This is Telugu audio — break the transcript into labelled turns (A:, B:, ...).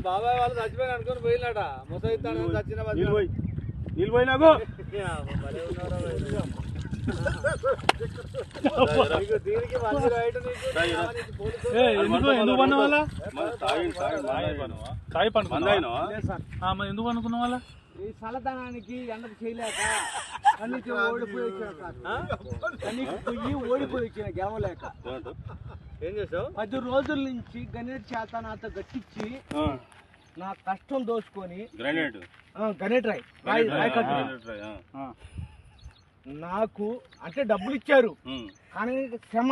A: బాబాయ్ వాళ్ళు చచ్చిపోయి అనుకుని పోయినట ముసైతాను చచ్చిన
B: నీళ్ళు పోయినాకు
C: ఎందుకు పన్న వాళ్ళ ఎందుకు అనుకున్న వాళ్ళ
A: ఈ చల్లదనానికి ఎండకు చేయలేక కన్నీకి ఓడిపోయి వచ్చిన గెలవలేక ఏం చేసావు 10 రోజుల నుంచి గణేట్ చేత నాతో గట్టించి నా కష్టం దోచుకొని గణేట్ రాయ్ నాకు అంటే డబ్బులు ఇచ్చారు కానీ శ్రమ